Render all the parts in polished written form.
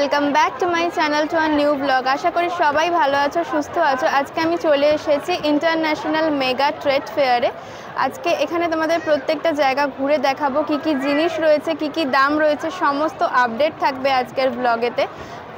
Welcome back to my channel to a new blog. আশা করি সবাই ভালো আছো, সুস্থ আছো। আজকে আমি চলে এসেছি ইন্টারন্যাশনাল মেগা ট্রেড ফেয়ারে। আজকে এখানে তোমাদের প্রত্যেকটা জায়গা ঘুরে দেখাবো, কি কি জিনিস রয়েছে, কি কি দাম রয়েছে, সমস্ত আপডেট থাকবে আজকের ব্লগেতে।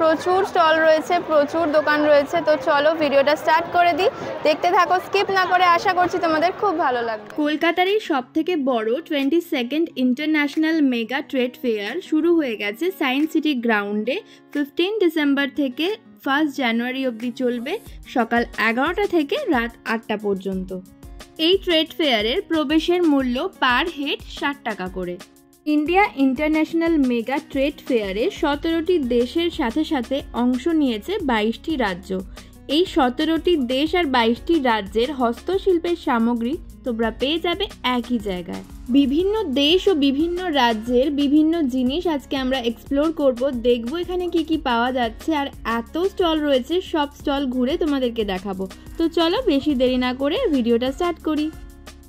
প্রচুর স্টল রয়েছে, প্রচুর দোকান রয়েছে। তো চলো ভিডিওটা স্টার্ট করে দিই, দেখতে থাকো স্কিপ না করে। আশা করছি তোমাদের খুব ভালো লাগবে। কলকাতার এই সবথেকে বড় 22nd international mega trade fair শুরু হয়ে গেছে সায়েন্স সিটি গ্রাউন্ডে 15 ডিসেম্বর থেকে 1 জানুয়ারি অবধি চলবে, সকাল 11টা থেকে রাত 8টা পর্যন্ত। এই ট্রেড ফেয়ারের প্রবেশের মূল্য পার হেড 60 টাকা করে। ইন্ডিয়া ইন্টারন্যাশনাল মেগা ট্রেড ফেয়ারে 17টি দেশের সাথে সাথে অংশ নিয়েছে 22টি রাজ্য। এই 17টি দেশ আর 22টি রাজ্যের হস্তশিল্পের সামগ্রী তোমরা পেয়ে যাবে একই জায়গায়। বিভিন্ন দেশ ও বিভিন্ন রাজ্যের বিভিন্ন জিনিস আজকে আমরা এক্সপ্লোর করব, দেখবো এখানে কি কি পাওয়া যাচ্ছে। আর এত স্টল রয়েছে, সব স্টল ঘুরে তোমাদেরকে দেখাবো। তো চলো বেশি দেরি না করে ভিডিওটা স্টার্ট করি।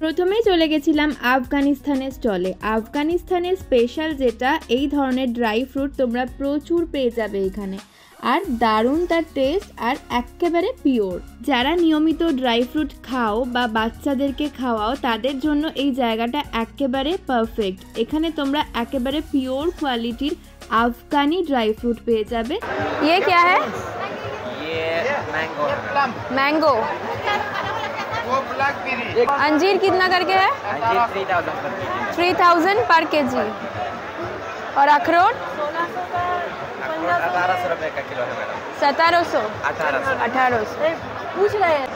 প্রথমেই চলে গেছিলাম আফগানিস্তানের স্টলে। আফগানিস্তানের স্পেশাল যেটা, এই ধরনের ড্রাই ফ্রুট তোমরা প্রচুর পেয়ে যাবে এখানে, আর দারুণ তার টেস্ট, আর একেবারে পিওর। যারা নিয়মিত ড্রাই ফ্রুট খাও বা বাচ্চাদেরকে খাওয়াও, তাদের জন্য এই জায়গাটা একেবারে পারফেক্ট। এখানে তোমরা একেবারে পিওর কোয়ালিটির আফগানি ড্রাই ফ্রুট পেয়ে যাবে। ये क्या है? ये मैंगो है। मैंगो। अंजीर कितना करके है? अंजीर 3000 पर केजी। 3000 पर केजी। और अखरोट? 1800 रुपए का किलो है मैडम। 1700? 1800। पूछ रहे हैं।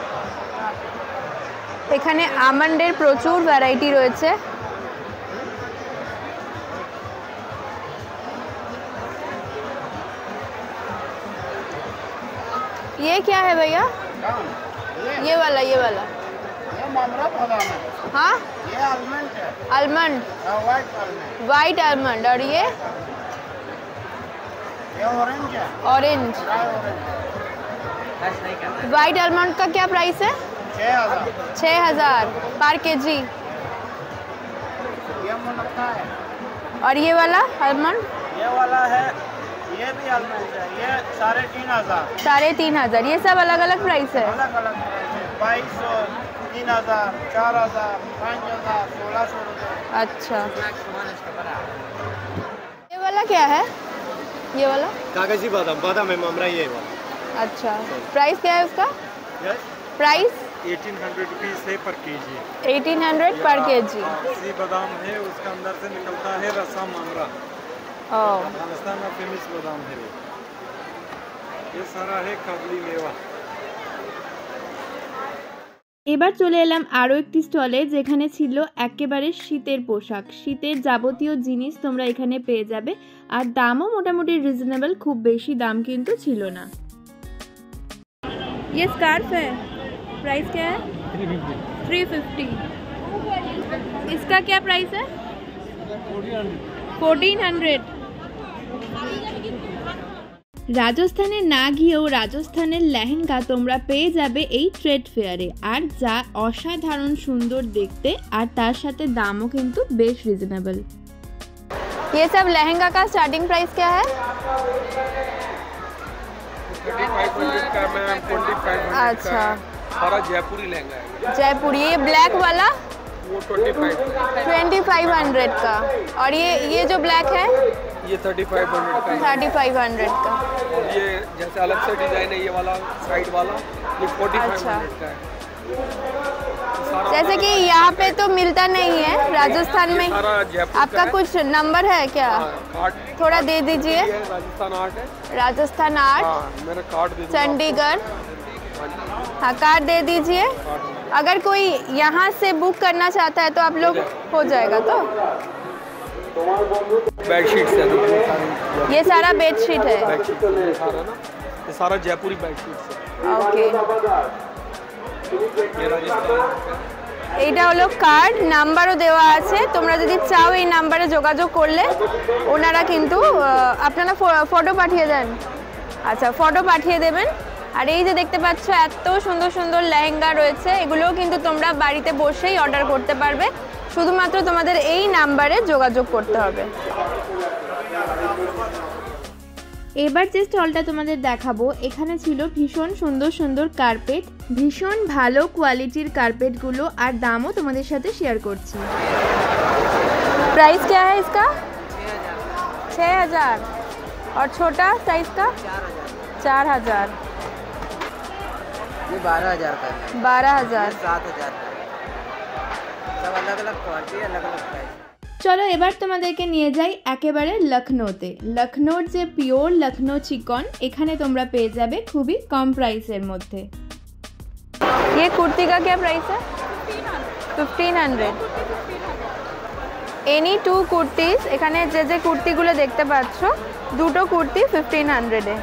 এখানে আমন্ডের প্রচুর ভ্যারাইটি রয়েছে। ये क्या है भैया? ये वाला ये मामरा बादाम है। हाँ, ये आलमंड है। Almond, white almond. और ये ऑरेंज है। ऑरेंज। वाइट आलमंड का क्या प्राइस है? 6000 पर केजी। ये मुनक्का है। और ये वाला आलमंड? ये वाला है, ये भी आलमंड है। ये 3500। 3500। ये सब अलग अलग प्राइस है? अलग अलग प्राइस है। 2200, 3000, 4000, 5000, 1600 रुपये। अच्छा, ये वाला क्या है? ये वाला कागजी बादाम, बादाम है मामरा ये वाला। अच्छा, प्राइस क्या है उसका? प्राइस 1800 रुपीस है पर केजी। 1800 पर केजी। कागजी बादाम है, उसका अंदर से निकलता है रसा मामरा। राजस्थान का फेमस बादाम है ये सारा है काबुली मेवा। এবার চলে এলাম আরও একটি স্টলে, যেখানে ছিল একেবারে শীতের পোশাক, শীতের যাবতীয় জিনিস তোমরা এখানে পেয়ে যাবে। আর দামও মোটামুটি রিজনেবল, খুব বেশি দাম কিন্তু ছিল না। ये स्कार्फ है, प्राइस क्या है? 350। इसका क्या प्राइस है? 1400। রাজস্থানে না গিয়েও রাজস্থানের লেহেঙ্গা তোমরা পেয়ে যাবে এই ট্রেড ফেয়ারে, আর যা অসাধারণ সুন্দর দেখতে, আর তার সাথে দামও কিন্তু বেশ রিজনেবল। ये सब लहंगा का स्टार्टिंग प्राइस क्या है? 3500 का मैम, 2500 अच्छा, सारा जयपुरी लहंगा है। जयपुरी। ये ब्लैक वाला वो 2500 का। और ये जो ब्लैक है ये 3500 का है। 3500 का। और ये जैसे अलग से डिजाइन है, ये वाला साइड वाला ये 4500 का है। जैसे कि यहाँ पे तो मिलता नहीं है राजस्थान में। सारा जयपुर आपका कुछ नंबर है क्या? कार्ड थोड़ा दे दीजिए। राजस्थान 8 है। राजस्थान 8, हाँ, मेरा कार्ड दे दूँगा चंडीगढ़। हाँ, कार्ड दे दीजिए। अगर कोई यहाँ से बुक करना चाहता है तो आप लोग हो जाएगा। तो बेडशीट है, ये सारा बेडशीट है। बेडशीट सारा ना, ये सारा जयपुरी बेडशीट है। ओके, ये राजस्थान এইটা হলো কার্ড, নাম্বারও দেওয়া আছে। তোমরা যদি চাও এই নাম্বারে যোগাযোগ করলে ওনারা কিন্তু আপনারা ফটো পাঠিয়ে দেন। আচ্ছা, ফটো পাঠিয়ে দেবেন। আর এই যে দেখতে পাচ্ছ এত সুন্দর সুন্দর লেহেঙ্গা রয়েছে, এগুলোও কিন্তু তোমরা বাড়িতে বসেই অর্ডার করতে পারবে। শুধুমাত্র তোমাদের এই নাম্বারে যোগাযোগ করতে হবে। এবার যে স্টলটা তোমাদের দেখাবো এখানে ছিল ভীষণ সুন্দর সুন্দর কার্পেট, ভীষণ ভালো কোয়ালিটির কার্পেটগুলো, আর দামও তোমাদের সাথে শেয়ার করছি। प्राइस क्या है इसका? 6000 और छोटा साइज का 4000। ये 12000 का है, 12000। 7000 का है। सब अलग अलग क्वालिटी, अलग अलग प्राइस। চলো এবার তোমাদেরকে নিয়ে যাই একেবারে লখনৌতে। লখনৌর যে পিওর লখনৌ চিকন এখানে তোমরা পেয়ে যাবে খুবই কম প্রাইসের মধ্যে। ये कुर्ती का क्या प्राइस है? 1500। এনি টু কুর্তিস, এখানে যে যে কুর্তিগুলো দেখতে পাচ্ছ দুটো কুর্তি 1500 এ।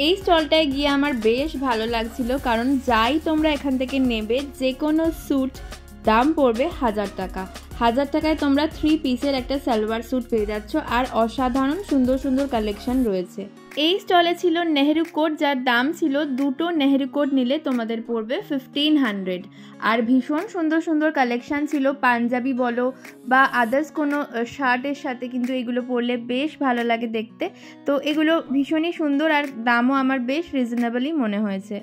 এই স্টলটায় গিয়ে আমার বেশ ভালো লাগছিল, কারণ যাই তোমরা এখান থেকে নেবে যে কোনো স্যুট দাম পড়বে 1000 টাকা। 1000 টাকায় তোমরা 3 পিসের একটা সালোয়ার স্যুট পেয়ে যাচ্ছ, আর অসাধারণ সুন্দর সুন্দর কালেকশন রয়েছে। এই স্টলে ছিল নেহেরু কোট, যার দাম ছিল দুটো নেহেরু কোট নিলে তোমাদের পড়বে 1500। আর ভীষণ সুন্দর সুন্দর কালেকশন ছিল, পাঞ্জাবি বলো বা আদার্স কোনো শার্টের সাথে কিন্তু এগুলো পরলে বেশ ভালো লাগে দেখতে। তো এগুলো ভীষণই সুন্দর আর দামও আমার বেশ রিজনেবলই মনে হয়েছে।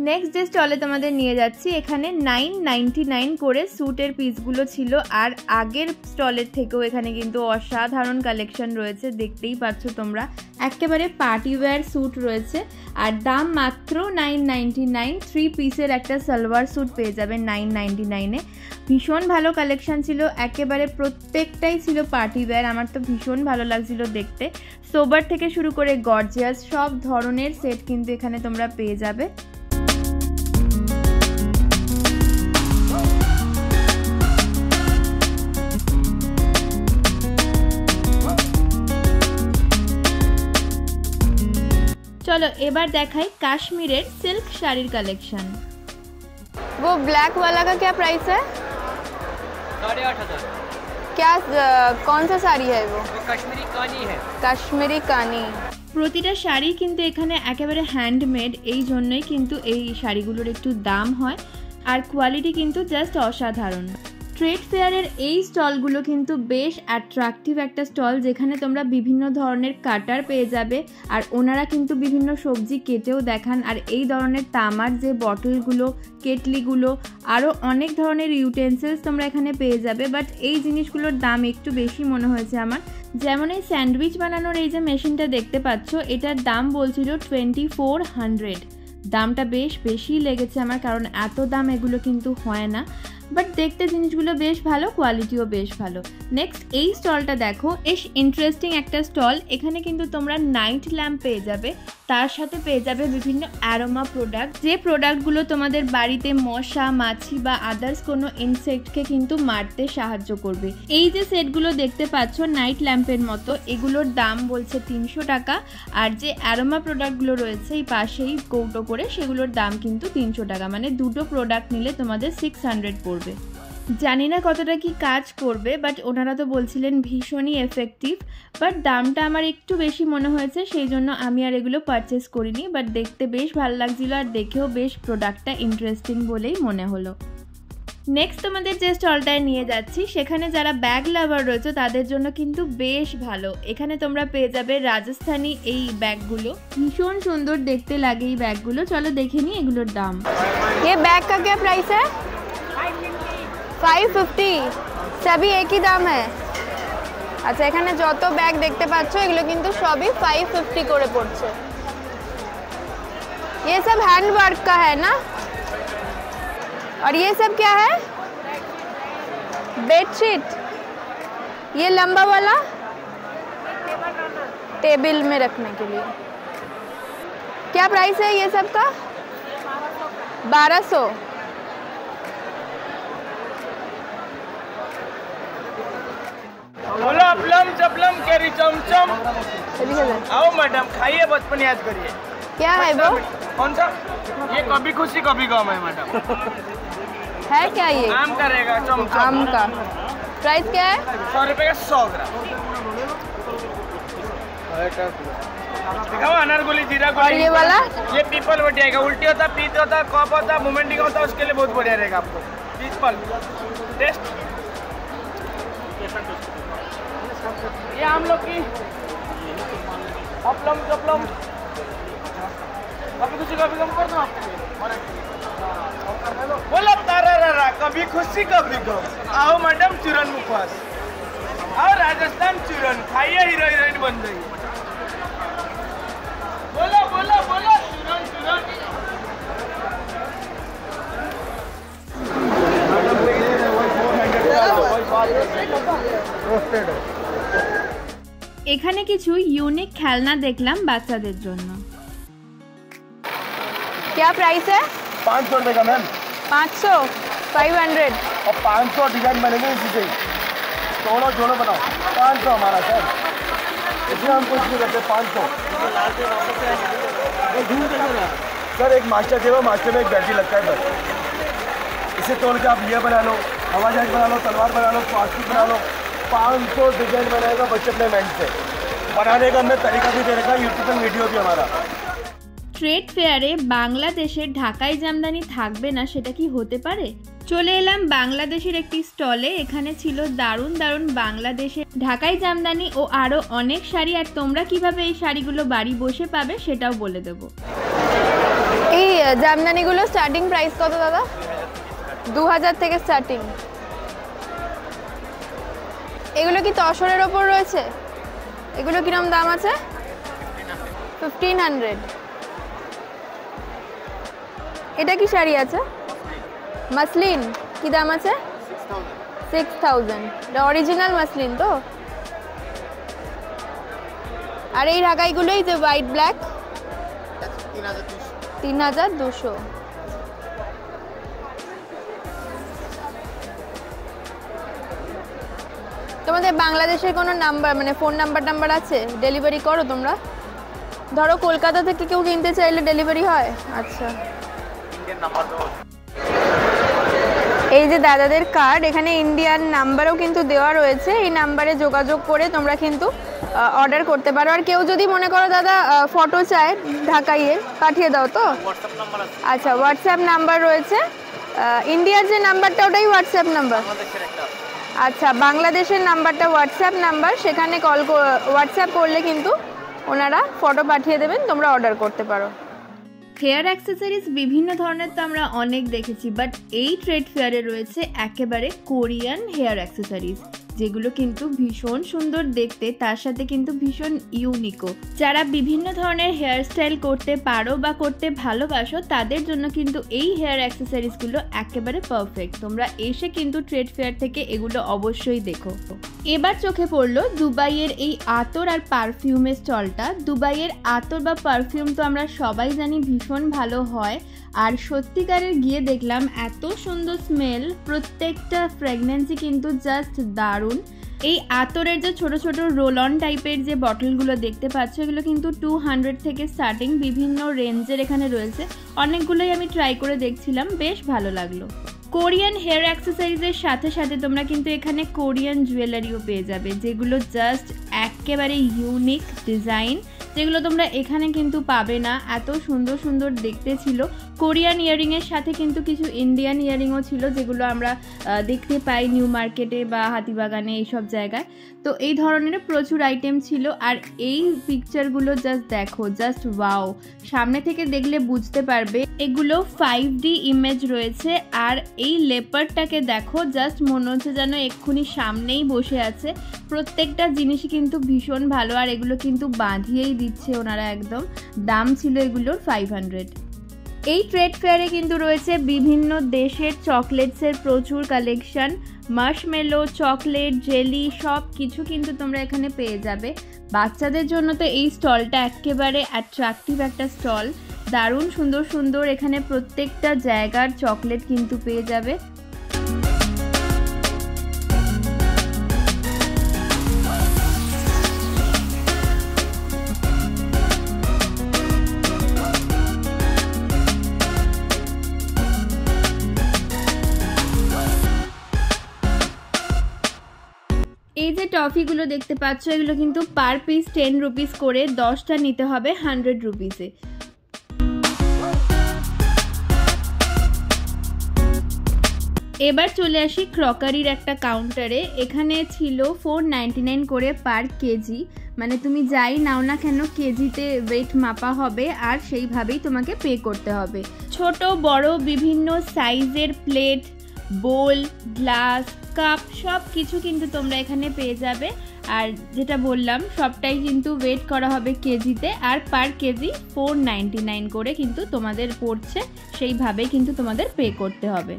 নেক্সট যে স্টলে তোমাদের নিয়ে যাচ্ছি এখানে 999 করে স্যুটের পিসগুলো ছিল, আর আগের স্টলের থেকেও এখানে কিন্তু অসাধারণ কালেকশন রয়েছে, দেখতেই পাচ্ছ তোমরা। একেবারে পার্টি ওয়্যার স্যুট রয়েছে আর দাম মাত্র 999। 3 পিসের একটা সালোয়ার স্যুট পেয়ে যাবে 999 এ। ভীষণ ভালো কালেকশন ছিল, একেবারে প্রত্যেকটাই ছিল পার্টি ওয়্যার। আমার তো ভীষণ ভালো লাগছিল দেখতে। সোবার থেকে শুরু করে গর্জিয়াস সব ধরনের সেট কিন্তু এখানে তোমরা পেয়ে যাবে। चलो एबार देखाई काश्मीरेर सिल्क शाड़ीर कलेक्शन। वो ब्लैक वाला का क्या प्राइस है? 8500। क्या कौन सा साड़ी है वो? कश्मीरी कानी है। काश्मीरी कानी। প্রতিটা শাড়ি কিন্তু এখানে একেবারে হ্যান্ডমেড, এই জন্যই কিন্তু এই শাড়িগুলোর একটু দাম হয়, আর কোয়ালিটি কিন্তু জাস্ট অসাধারণ। ট্রেড ফেয়ারের এই স্টলগুলো কিন্তু বেশ অ্যাট্রাকটিভ একটা স্টল, যেখানে তোমরা বিভিন্ন ধরনের কাটার পেয়ে যাবে, আর ওনারা কিন্তু বিভিন্ন সবজি কেটেও দেখান। আর এই ধরনের তামার যে বটলগুলো, কেটলিগুলো, আরও অনেক ধরনের ইউটেন্সিলস তোমরা এখানে পেয়ে যাবে। বাট এই জিনিসগুলোর দাম একটু বেশি মনে হয়েছে আমার। যেমন এই স্যান্ডউইচ বানানোর এই যে মেশিনটা দেখতে পাচ্ছ, এটার দাম বলছিল 2400। দামটা বেশ বেশি লেগেছে আমার, কারণ এত দাম এগুলো কিন্তু হয় না। বাট দেখতে জিনিসগুলো বেশ ভালো, কোয়ালিটিও বেশ ভালো। নেক্সট এই স্টলটা দেখো, বেশ ইন্টারেস্টিং একটা স্টল। এখানে কিন্তু তোমরা নাইট ল্যাম্প পেয়ে যাবে, তার সাথে পেয়ে যাবে বিভিন্ন অ্যারোমা প্রোডাক্ট, যে প্রোডাক্টগুলো তোমাদের বাড়িতে মশা, মাছি বা আদার্স কোনো ইনসেক্টকে কিন্তু মারতে সাহায্য করবে। এই যে সেটগুলো দেখতে পাচ্ছ নাইট ল্যাম্পের মতো, এগুলোর দাম বলছে 300 টাকা। আর যে অ্যারোমা প্রোডাক্টগুলো রয়েছে এই পাশেই কৌটো করে, সেগুলোর দাম কিন্তু 300 টাকা। মানে দুটো প্রোডাক্ট নিলে তোমাদের 600 পড়বে। জানি না কতটা কি কাজ করবে, বাট ওনারা তো বলছিলেন ভীষণই এফেক্টিভ। বাট দামটা আমার একটু বেশি মনে হয়েছে, সেই জন্য আমি আর এগুলো পারচেস করিনি। বাট দেখতে বেশ ভালো লাগছিল, আর দেখেও বেশ প্রোডাক্টটা ইন্টারেস্টিং বলেই মনে হলো। নেক্সট তোমাদের যে স্টলটায় নিয়ে যাচ্ছি, সেখানে যারা ব্যাগ লাভার রয়েছে তাদের জন্য কিন্তু বেশ ভালো। এখানে তোমরা পেয়ে যাবে রাজস্থানী এই ব্যাগগুলো, ভীষণ সুন্দর দেখতে লাগে এই ব্যাগগুলো। চলো দেখে নিই এগুলোর দাম। ये बैग का क्या प्राइस है? 550। सभी एक ही दाम है? আচ্ছা, এখানে যত ব্যাগ দেখতে পাচ্ছ এগুলো কিন্তু সবই 550 করে পড়ছে। ये सब हैंड वर्क का है ना? और ये सब क्या है? बेडशीट। ये लंबा वाला टेबल में रखने के लिए। क्या प्राइस है ये सब का? 1200। बोलो अपलम चपलम केरी चमचम। आओ मैडम, खाइए, बचपन याद करिए। क्या है वो? कौन सा? ये कभी खुशी कभी गम है मैडम। है क्या ये? आम का रहेगा, चमचम। आम का प्राइस क्या है? 100 रुपए का 100 ग्राम। दिखाओ अनारगुली, जीरा और ये वाला? ये पीपल बटी आएगा। उल्टी होता, पीत होता, कफ होता, मोमेंटिंग होता, उसके लिए बहुत बढ़िया रहेगा आपको। पीपल टेस्ट ये हम लोग की अपलम चपलम कभी खुशी कभी गम कर दो आपको। बोला तारा कभी खुशी कभी गम। आओ मैडम चूरन मुखवास, आओ राजस्थान चूरन खाइए, हीरो हीरोइन बन जाइए। बोलो बोलो बोलो चूरन चूरन। এখানে কিছু ইউনিক খেলনা দেখলাম বাচ্চাদের জন্য। क्या प्राइस है? 500 रुपए का मैम। 500, 500 और 500 डिजाइन बनेंगे इसी से। जोड़ो जोड़ो बताओ। 500 हमारा सर, इसमें हम कुछ नहीं करते। 500 सर। एक मास्टर थे, वो मास्टर में एक दर्जी लगता है बस। इसे तोड़ के आप ये बना लो, हवा जहाज बना लो, तलवार बना लो, प्लास्टिक बना लो। 500 डिजाइन बनाएगा बच्चे अपने माइंड से। बनाने का हमने तरीका भी दे रखा है, यूट्यूब पर वीडियो भी हमारा। ট্রেড ফেয়ারে বাংলাদেশের ঢাকাই জামদানি থাকবে না সেটা কি হতে পারে? চলে এলাম বাংলাদেশের একটি স্টলে। এখানে ছিল দারুণ দারুণ বাংলাদেশের ঢাকাই জামদানি ও আরো অনেক শাড়ি। আর তোমরা কিভাবে এই শাড়িগুলো বাড়ি বসে পাবে সেটাও বলে দেব। এই জামদানিগুলো স্টার্টিং প্রাইস কত দাদা? 2000 থেকে স্টার্টিং। এগুলো কি তসরের ওপর রয়েছে? এগুলো কিরকম দাম আছে? 1500। এটা কি শাড়ি আছে? মাসলিন কি দাম আছে? 6000। এটা অরিজিনাল মাসলিন তো? আর এই ঢাকাইগুলোই যে হোয়াইট ব্ল্যাক 3200। তোমাদের বাংলাদেশের কোনো নাম্বার মানে ফোন নাম্বার আছে? ডেলিভারি করো তোমরা? ধরো কলকাতা থেকে কেউ কিনতে চাইলে ডেলিভারি হয়? আচ্ছা। এই যে দাদাদের কার্ড, এখানে ইন্ডিয়ান নাম্বারও কিন্তু দেওয়া রয়েছে। এই নাম্বারে যোগাযোগ করে তোমরা কিন্তু অর্ডার করতে পারো। আর কেউ যদি মনে করো দাদা ফটো চায় ঢাকাইয়ের, পাঠিয়ে দাও তো? আচ্ছা, হোয়াটসঅ্যাপ নাম্বার রয়েছে। ইন্ডিয়ার যে নাম্বারটা ওটাই হোয়াটসঅ্যাপ নাম্বার? আচ্ছা, বাংলাদেশের নাম্বারটা হোয়াটসঅ্যাপ নাম্বার। সেখানে হোয়াটসঅ্যাপ করলে কিন্তু ওনারা ফটো পাঠিয়ে দেবেন, তোমরা অর্ডার করতে পারো। হেয়ার অ্যাক্সেসরিজ বিভিন্ন ধরনের তো আমরা অনেক দেখেছি, বাট এই ট্রেড ফেয়ারে রয়েছে একেবারে কোরিয়ান হেয়ার অ্যাক্সেসরিজ, যেগুলো কিন্তু ভীষণ সুন্দর দেখতে, তার সাথে কিন্তু ভীষণ ইউনিকও। যারা বিভিন্ন ধরনের হেয়ার স্টাইল করতে পারো বা করতে ভালোবাসো তাদের জন্য কিন্তু এই হেয়ার অ্যাক্সেসরিজগুলো একেবারে পারফেক্ট। তোমরা এসে কিন্তু ট্রেড ফেয়ার থেকে এগুলো অবশ্যই দেখো। এবার চোখে পড়লো দুবাইয়ের এই আতর আর পারফিউমের স্টলটা। দুবাইয়ের আতর বা পারফিউম তো আমরা সবাই জানি ভীষণ ভালো হয়, আর সত্যিকারের গিয়ে দেখলাম এত সুন্দর স্মেল, প্রত্যেকটা ফ্র্যাগনেন্সই কিন্তু জাস্ট দারুণ। এই আতরের যে ছোট ছোট রোল অন টাইপের যে বটলগুলো দেখতে পাচ্ছ, এগুলো কিন্তু 200 থেকে স্টার্টিং, বিভিন্ন রেঞ্জের এখানে রয়েছে। অনেকগুলোই আমি ট্রাই করে দেখছিলাম, বেশ ভালো লাগলো। কোরিয়ান হেয়ার অ্যাক্সেসরিজের সাথে সাথে তোমরা কিন্তু এখানে কোরিয়ান জুয়েলারিও পেয়ে যাবে, যেগুলো জাস্ট একেবারে ইউনিক ডিজাইন, যেগুলো তোমরা এখানে কিন্তু পাবে না। এত সুন্দর সুন্দর দেখতে ছিল। কোরিয়ান ইয়ারিংয়ের সাথে কিন্তু কিছু ইন্ডিয়ান ইয়ারিংও ছিল, যেগুলো আমরা দেখতে পাই নিউ মার্কেটে বা হাতিবাগানে এইসব জায়গায়। তো এই ধরনের প্রচুর আইটেম ছিল। আর এই পিকচারগুলো জাস্ট দেখো, জাস্ট ওয়াও। সামনে থেকে দেখলে বুঝতে পারবে এগুলো 5D ইমেজ রয়েছে। আর এই লেপারটাকে দেখো, জাস্ট মনে হচ্ছে যেন এক্ষুনি সামনেই বসে আছে। প্রত্যেকটা জিনিসই কিন্তু ভীষণ ভালো, আর এগুলো কিন্তু বাঁধিয়েই দিচ্ছে ওনারা একদম। দাম ছিল এগুলোর 500। এই ট্রেড ফেয়ারে কিন্তু রয়েছে বিভিন্ন দেশের চকলেটসের প্রচুর কালেকশন। মার্শমেলো, চকলেট, জেলি সব কিছু কিন্তু তোমরা এখানে পেয়ে যাবে। বাচ্চাদের জন্য তো এই স্টলটা একেবারে অ্যাট্রাকটিভ একটা স্টল। দারুণ সুন্দর সুন্দর এখানে প্রত্যেকটা জায়গার চকলেট কিন্তু পেয়ে যাবে। এই যে টফিগুলো দেখতে পাচ্ছ, এগুলো কিন্তু পার পিস 10 রুপিস করে, 10টা নিতে হবে 100 রুপিসে। এবার চলে আসি ক্রকারির একটা কাউন্টারে। এখানে ছিল 499 করে পার কেজি, মানে তুমি যাই নাও না কেন কেজিতে ওয়েট মাপা হবে আর সেইভাবেই তোমাকে পে করতে হবে। ছোট বড় বিভিন্ন সাইজের প্লেট, বোল, গ্লাস, কাপ সব কিছু কিন্তু তোমরা এখানে পেয়ে যাবে। আর যেটা বললাম সবটাই কিন্তু ওয়েট করা হবে কেজিতে, আর পার কেজি 499 করে কিন্তু তোমাদের পড়ছে, সেইভাবেই কিন্তু তোমাদের পে করতে হবে।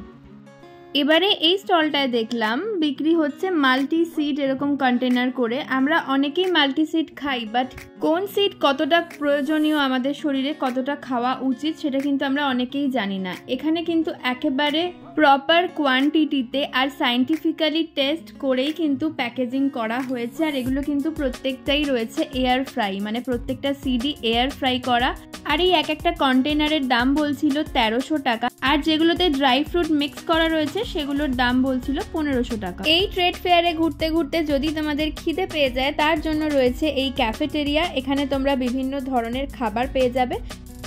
এবারে এই স্টলটায় দেখলাম বিক্রি হচ্ছে মাল্টি সিট এরকম কন্টেনার করে। আমরা অনেকেই মাল্টি সিট খাই, বাট কোন সিট কতটা প্রয়োজনীয় আমাদের শরীরে, কতটা খাওয়া উচিত সেটা কিন্তু আমরা অনেকেই জানি না। এখানে কিন্তু একেবারে প্রপার কোয়ান্টিটিতে আর সায়েন্টিফিক্যালি টেস্ট করেই কিন্তু প্যাকেজিং করা হয়েছে। আর এগুলো কিন্তু প্রত্যেকটাই রয়েছে এয়ার ফ্রাই, মানে প্রত্যেকটা সিডি এয়ার ফ্রাই করা। আর এই এক একটা কন্টেনারের দাম বলছিল 1300 টাকা, আর যেগুলোতে ড্রাই ফ্রুট মিক্স করা রয়েছে সেগুলোর দাম বলছিল 1500 টাকা। এই ট্রেড ফেয়ারে ঘুরতে ঘুরতে যদি তোমাদের খিদে পেয়ে যায় তার জন্য রয়েছে এই ক্যাফেটেরিয়া। এখানে তোমরা বিভিন্ন ধরনের খাবার পেয়ে যাবে।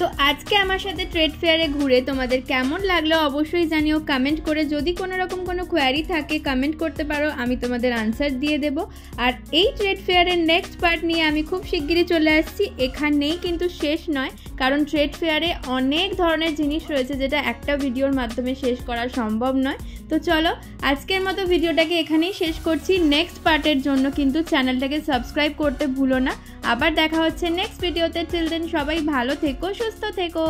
তো আজকে আমার সাথে ট্রেড ফেয়ারে ঘুরে তোমাদের কেমন লাগলো অবশ্যই জানিও কমেন্ট করে। যদি কোনো রকম কোনো কোয়ারি থাকে কমেন্ট করতে পারো, আমি তোমাদের আনসার দিয়ে দেব। আর এই ট্রেড ফেয়ারের নেক্সট পার্ট নিয়ে আমি খুব শিগগিরই চলে আসছি। এখানেই কিন্তু শেষ নয়, কারণ ট্রেড ফেয়ারে অনেক ধরনের জিনিস রয়েছে যেটা একটা ভিডিওর মাধ্যমে শেষ করা সম্ভব নয়। তো চলো আজকের মতো ভিডিওটাকে এখানেই শেষ করছি। নেক্সট পার্টের জন্য কিন্তু চ্যানেলটাকে সাবস্ক্রাইব করতে ভুলো না। আবার দেখা হচ্ছে নেক্সট ভিডিওতে। টিল দেন সবাই ভালো থেকো, সুস্থ থেকো।